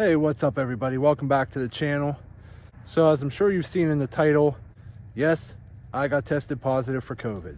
Hey, what's up everybody? Welcome back to the channel. So as I'm sure you've seen in the title, yes, I got tested positive for COVID.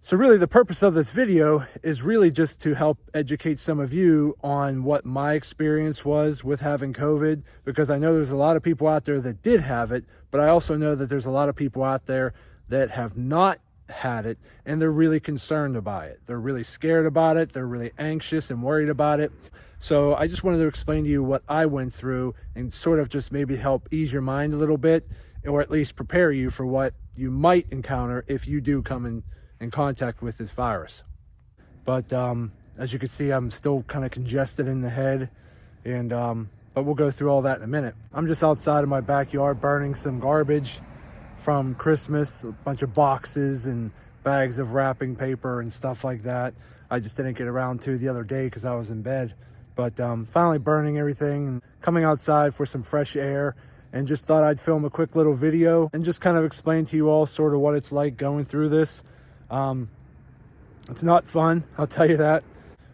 So really the purpose of this video is really just to help educate some of you on what my experience was with having COVID, because I know there's a lot of people out there that did have it, but I also know that there's a lot of people out there that have not had it and they're really concerned about it. They're really scared about it. They're really anxious and worried about it. So I just wanted to explain to you what I went through and sort of just maybe help ease your mind a little bit, or at least prepare you for what you might encounter if you do come in contact with this virus. But as you can see, I'm still kind of congested in the head, and but we'll go through all that in a minute. I'm just outside of my backyard burning some garbage from Christmas, a bunch of boxes and bags of wrapping paper and stuff like that. I just didn't get around to the other day because I was in bed. But finally burning everything and coming outside for some fresh air, and just thought I'd film a quick little video and just kind of explain to you all sort of what it's like going through this. It's not fun, I'll tell you that.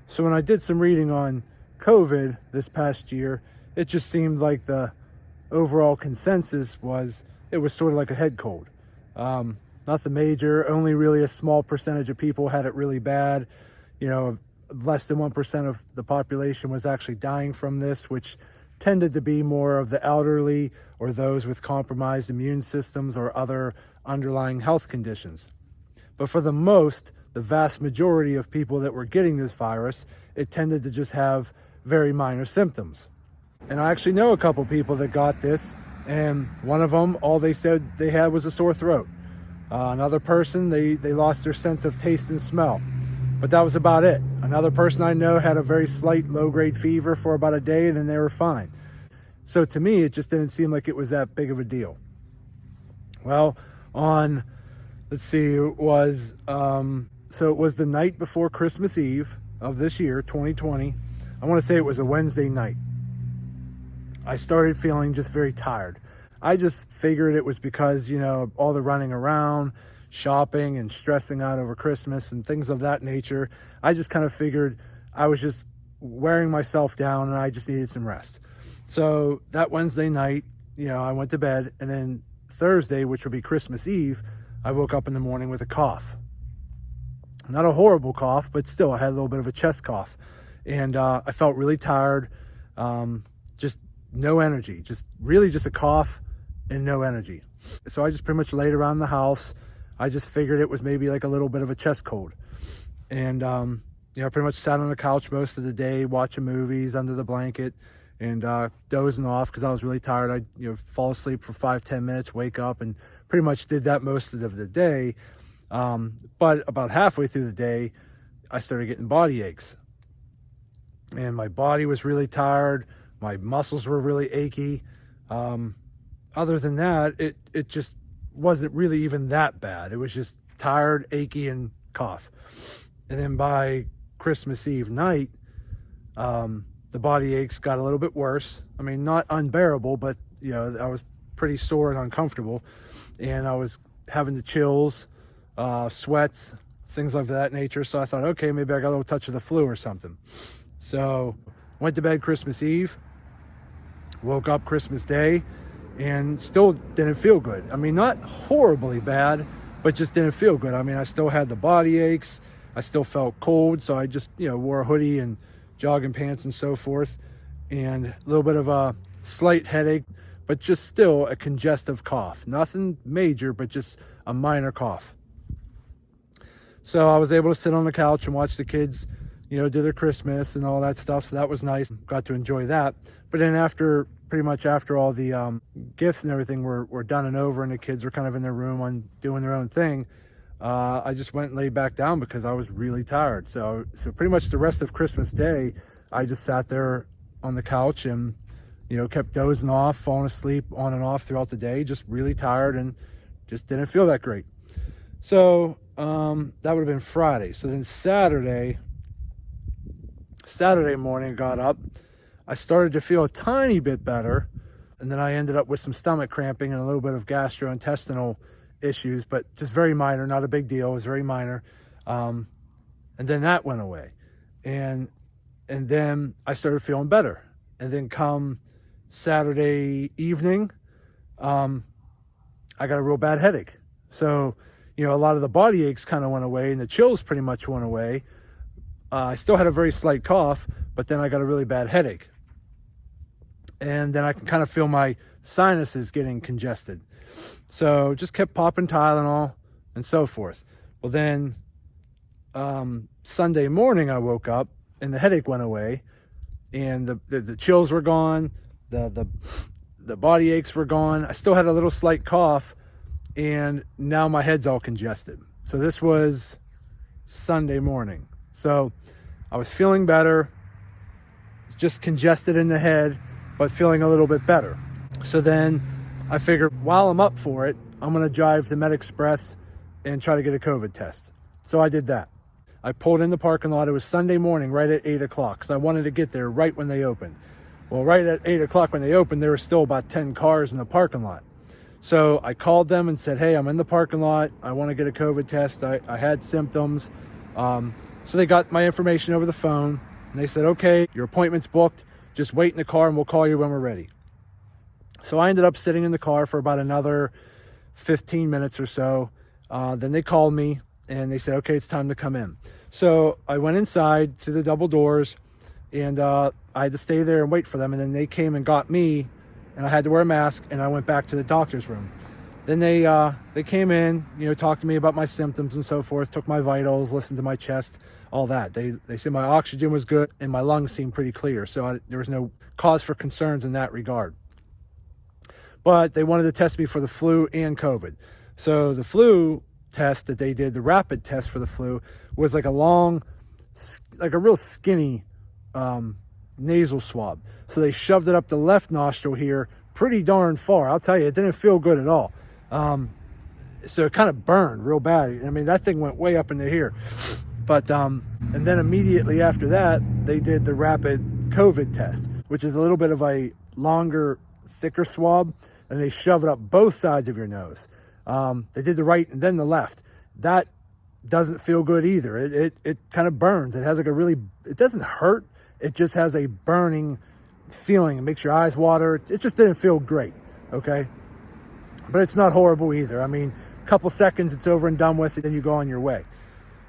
So when I did some reading on COVID this past year, it just seemed like the overall consensus was it was sort of like a head cold. Nothing major, only really a small percentage of people had it really bad. You know, less than 1% of the population was actually dying from this, which tended to be more of the elderly or those with compromised immune systems or other underlying health conditions. But for the vast majority of people that were getting this virus, it tended to just have very minor symptoms. And I actually know a couple people that got this, and one of them, all they said they had was a sore throat. Another person, they lost their sense of taste and smell. But that was about it. Another person I know had a very slight low-grade fever for about a day, and then they were fine. So to me, it just didn't seem like it was that big of a deal. Well, let's see, it was the night before Christmas Eve of this year, 2020. I want to say it was a Wednesday night. I started feeling just very tired. I just figured it was because, you know, all the running around, shopping and stressing out over Christmas and things of that nature. I just kind of figured I was just wearing myself down and I just needed some rest. So that Wednesday night, you know, I went to bed, and then Thursday, which would be Christmas Eve, I woke up in the morning with a cough. Not a horrible cough, but still I had a little bit of a chest cough. And I felt really tired, just no energy, just a cough and no energy. So I just pretty much laid around the house. I just figured it was maybe like a little bit of a chest cold. And, you know, I pretty much sat on the couch most of the day, watching movies under the blanket and dozing off because I was really tired. I'd, you know, fall asleep for 5-10 minutes, wake up, and pretty much did that most of the day. But about halfway through the day, I started getting body aches. And my body was really tired. My muscles were really achy. Other than that, it just wasn't really even that bad. It was just tired, achy, and cough. And then by Christmas Eve night, the body aches got a little bit worse. I mean, not unbearable, but you know, I was pretty sore and uncomfortable, and I was having the chills, sweats, things of that nature. So I thought, okay, maybe I got a little touch of the flu or something. So went to bed Christmas Eve, woke up Christmas Day, and still didn't feel good. I mean, not horribly bad, but just didn't feel good. I mean, I still had the body aches. I still felt cold, so I just, you know, wore a hoodie and jogging pants and so forth, and a little bit of a slight headache, but just still a congestive cough. Nothing major, but just a minor cough. So I was able to sit on the couch and watch the kids, you know, do their Christmas and all that stuff, so that was nice. Got to enjoy that. But then pretty much after all the gifts and everything were done and over, and the kids were kind of in their room doing their own thing, I just went and laid back down because I was really tired. So pretty much the rest of Christmas Day, I just sat there on the couch and, you know, kept dozing off, falling asleep on and off throughout the day, just really tired and just didn't feel that great. So that would have been Friday. So then Saturday morning, I got up. I started to feel a tiny bit better, and then I ended up with some stomach cramping and a little bit of gastrointestinal issues, but just very minor, not a big deal. It was very minor. And then that went away. And then I started feeling better. And then come Saturday evening, I got a real bad headache. So, you know, a lot of the body aches kind of went away and the chills pretty much went away. I still had a very slight cough, but then I got a really bad headache. And then I can kind of feel my sinuses getting congested. So just kept popping Tylenol and so forth. Well, then Sunday morning I woke up and the headache went away and the chills were gone. The body aches were gone. I still had a little slight cough and now my head's all congested. So this was Sunday morning. So I was feeling better, just congested in the head, but feeling a little bit better. So then I figured while I'm up for it, I'm going to drive to MedExpress and try to get a COVID test. So I did that. I pulled in the parking lot. It was Sunday morning, right at 8 o'clock, because I wanted to get there right when they opened. Well, right at 8 o'clock when they opened, there were still about 10 cars in the parking lot. So I called them and said, hey, I'm in the parking lot. I want to get a COVID test. I had symptoms. So they got my information over the phone and they said, okay, your appointment's booked. Just wait in the car and we'll call you when we're ready. So I ended up sitting in the car for about another 15 minutes or so. Then they called me and they said, okay, it's time to come in. So I went inside to the double doors and I had to stay there and wait for them. And then they came and got me and I had to wear a mask and I went back to the doctor's room. Then they came in, you know, talked to me about my symptoms and so forth, took my vitals, listened to my chest, all that. They said my oxygen was good and my lungs seemed pretty clear. So there was no cause for concerns in that regard. But they wanted to test me for the flu and COVID. So the flu test that they did, the rapid test for the flu, was like a long, like a real skinny nasal swab. So they shoved it up the left nostril here pretty darn far. I'll tell you, it didn't feel good at all. So it kind of burned real bad. I mean, that thing went way up into here. But, and then immediately after that, they did the rapid COVID test, which is a little bit of a longer, thicker swab, and they shove it up both sides of your nose. They did the right and then the left. That doesn't feel good either. It kind of burns. It has like a really, it doesn't hurt. It just has a burning feeling. It makes your eyes water. It just didn't feel great. Okay. But it's not horrible either. I mean, a couple seconds, it's over and done with, and then you go on your way.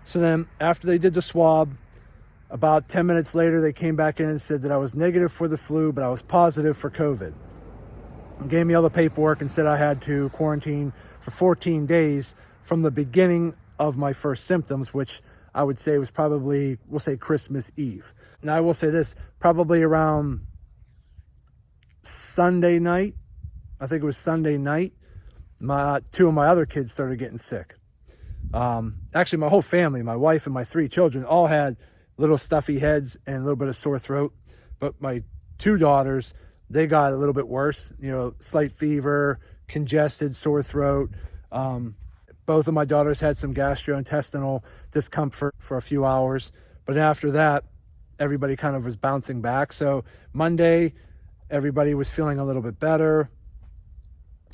So then after they did the swab, about 10 minutes later, they came back in and said that I was negative for the flu, but I was positive for COVID. And gave me all the paperwork and said I had to quarantine for 14 days from the beginning of my first symptoms, which I would say was probably, we'll say Christmas Eve. Now I will say this, probably around Sunday night, I think it was Sunday night, two of my other kids started getting sick. Actually, my whole family, my wife and my 3 children, all had little stuffy heads and a little bit of sore throat. But my 2 daughters, they got a little bit worse, you know, slight fever, congested, sore throat. Both of my daughters had some gastrointestinal discomfort for a few hours. But after that, everybody kind of was bouncing back. So Monday, everybody was feeling a little bit better.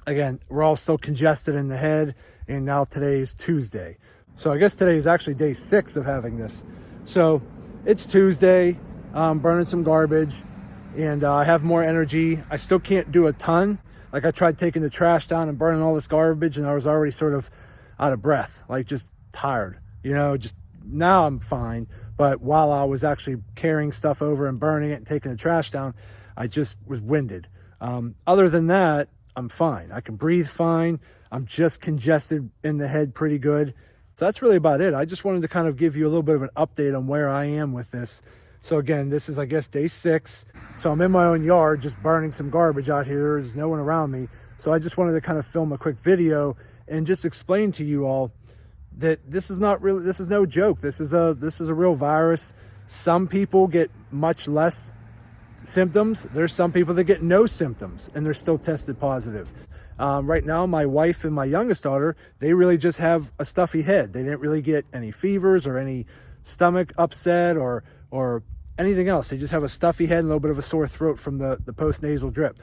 Again, we're all still congested in the head. And now today is Tuesday. So I guess today is actually day 6 of having this. So it's Tuesday, burning some garbage, and I have more energy. I still can't do a ton. Like I tried taking the trash down and burning all this garbage, and I was already sort of out of breath, like just tired. You know, just now I'm fine. But while I was actually carrying stuff over and burning it and taking the trash down, I just was winded. Other than that, I'm fine. I can breathe fine. I'm just congested in the head pretty good. So that's really about it. I just wanted to kind of give you a little bit of an update on where I am with this. So again, this is, I guess, day 6. So I'm in my own yard, just burning some garbage out here. There's no one around me. So I just wanted to kind of film a quick video and just explain to you all that this is not really, this is no joke. This is a real virus. Some people get much less symptoms. There's some people that get no symptoms and they're still tested positive. Right now, my wife and my youngest daughter, they really just have a stuffy head. They didn't really get any fevers or any stomach upset or anything else. They just have a stuffy head and a little bit of a sore throat from the post-nasal drip.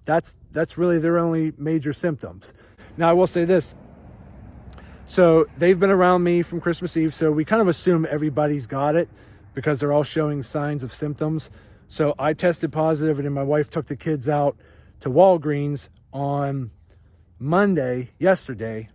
That's really their only major symptoms. Now, I will say this. So they've been around me from Christmas Eve, so we kind of assume everybody's got it because they're all showing signs of symptoms. So I tested positive, and then my wife took the kids out to Walgreens on Monday, yesterday,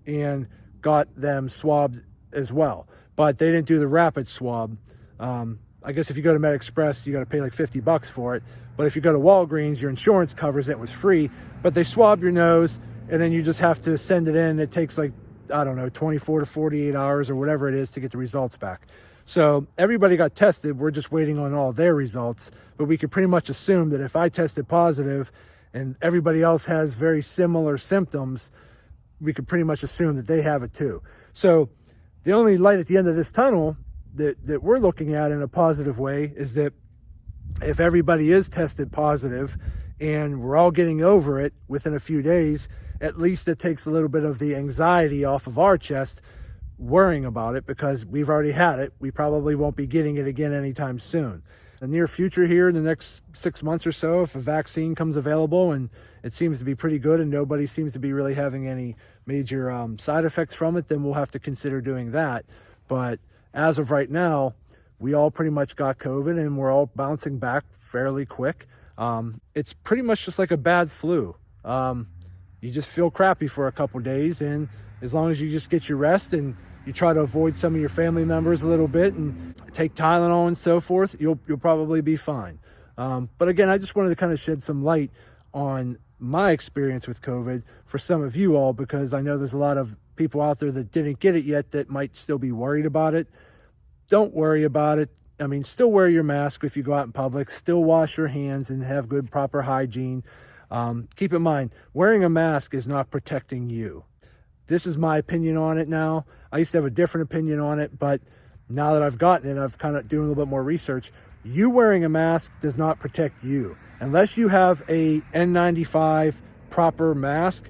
and got them swabbed as well. But they didn't do the rapid swab. I guess if you go to MedExpress, you got to pay like $50 for it. But if you go to Walgreens, your insurance covers it. It was free. But they swab your nose, and then you just have to send it in. It takes like, I don't know, 24 to 48 hours or whatever it is to get the results back. So everybody got tested. We're just waiting on all their results. But we could pretty much assume that if I tested positive and everybody else has very similar symptoms, we could pretty much assume that they have it too. So the only light at the end of this tunnel that we're looking at in a positive way is that if everybody is tested positive and we're all getting over it within a few days, at least it takes a little bit of the anxiety off of our chest worrying about it, because we've already had it. We probably won't be getting it again anytime soon. The near future here, in the next 6 months or so, if a vaccine comes available and it seems to be pretty good and nobody seems to be really having any major side effects from it, then we'll have to consider doing that. But as of right now, we all pretty much got COVID and we're all bouncing back fairly quick. It's pretty much just like a bad flu. You just feel crappy for a couple days, and as long as you just get your rest and you try to avoid some of your family members a little bit and take Tylenol and so forth, you'll probably be fine. But again, I just wanted to kind of shed some light on my experience with COVID for some of you all, because I know there's a lot of people out there that didn't get it yet that might still be worried about it. Don't worry about it. I mean, still wear your mask if you go out in public, still wash your hands and have good, proper hygiene. Keep in mind, wearing a mask is not protecting you. This is my opinion on it now. I used to have a different opinion on it, but now that I've gotten it, I've kind of doing a little bit more research. You wearing a mask does not protect you. Unless you have a N95 proper mask,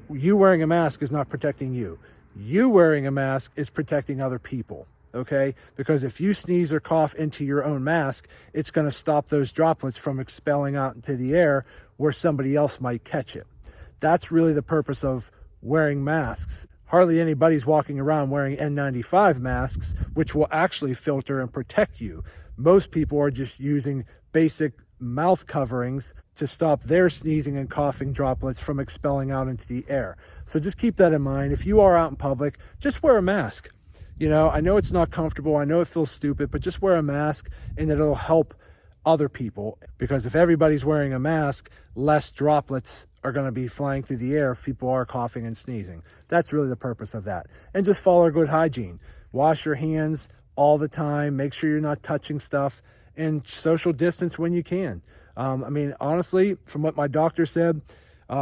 you wearing a mask is not protecting you. You wearing a mask is protecting other people, okay? Because if you sneeze or cough into your own mask, it's going to stop those droplets from expelling out into the air where somebody else might catch it. That's really the purpose of wearing masks. Hardly anybody's walking around wearing N95 masks, which will actually filter and protect you. Most people are just using basic mouth coverings to stop their sneezing and coughing droplets from expelling out into the air. So just keep that in mind. If you are out in public, just wear a mask. You know, I know it's not comfortable. I know it feels stupid, but just wear a mask and it'll help other people, because if everybody's wearing a mask, less droplets are going to be flying through the air if people are coughing and sneezing. That's really the purpose of that. And just follow good hygiene. Wash your hands all the time. Make sure you're not touching stuff, and social distance when you can. I mean, honestly, from what my doctor said,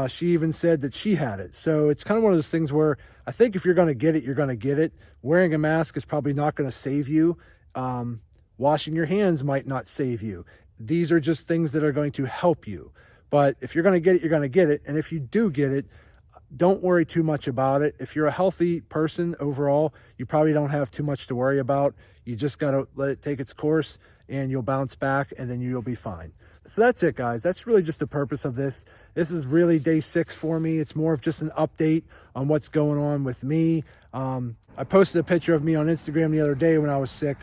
she even said that she had it. So it's kind of one of those things where I think if you're going to get it, you're going to get it. Wearing a mask is probably not going to save you. Washing your hands might not save you. These are just things that are going to help you. But if you're going to get it, you're going to get it. And if you do get it, don't worry too much about it. If you're a healthy person overall, you probably don't have too much to worry about. You just got to let it take its course and you'll bounce back, and then you'll be fine. So that's it, guys. That's really just the purpose of this. This is really day 6 for me. It's more of just an update on what's going on with me. I posted a picture of me on Instagram the other day when I was sick.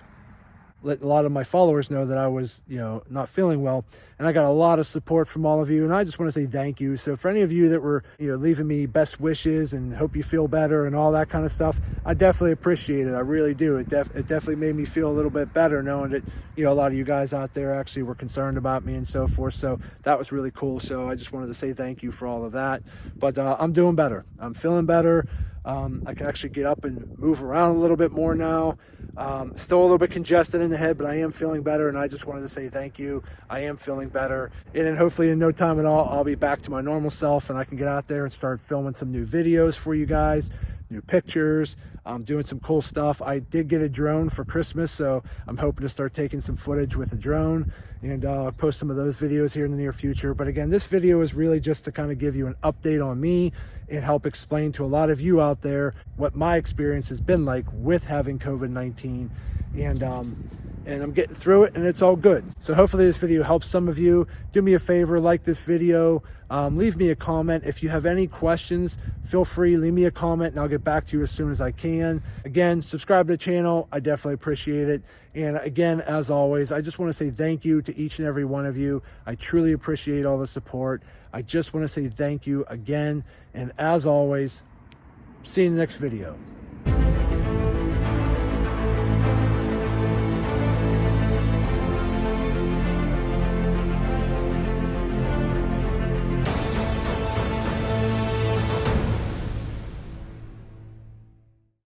Let a lot of my followers know that I was, not feeling well, and I got a lot of support from all of you, and I just want to say thank you. So for any of you that were, leaving me best wishes and hope you feel better and all that kind of stuff, I definitely appreciate it. I really do. It definitely made me feel a little bit better knowing that, a lot of you guys out there actually were concerned about me and so forth. So that was really cool. So I just wanted to say thank you for all of that. But I'm doing better. I'm feeling better. I can actually get up and move around a little bit more now. Still a little bit congested in the head, but I am feeling better, and I just wanted to say thank you. I am feeling better, and then hopefully in no time at all, I'll be back to my normal self, and I can get out there and start filming some new videos for you guys, new pictures. I'm doing some cool stuff. I did get a drone for Christmas, so I'm hoping to start taking some footage with a drone and post some of those videos here in the near future. But again, this video is really just to kind of give you an update on me and help explain to a lot of you out there what my experience has been like with having COVID-19. And and I'm getting through it, and it's all good. So hopefully this video helps some of you. Do me a favor, like this video, leave me a comment. If you have any questions, feel free, leave me a comment and I'll get back to you as soon as I can. Again, subscribe to the channel. I definitely appreciate it. And again, as always, I just want to say thank you to each and every one of you. I truly appreciate all the support. I just want to say thank you again. And as always, see you in the next video.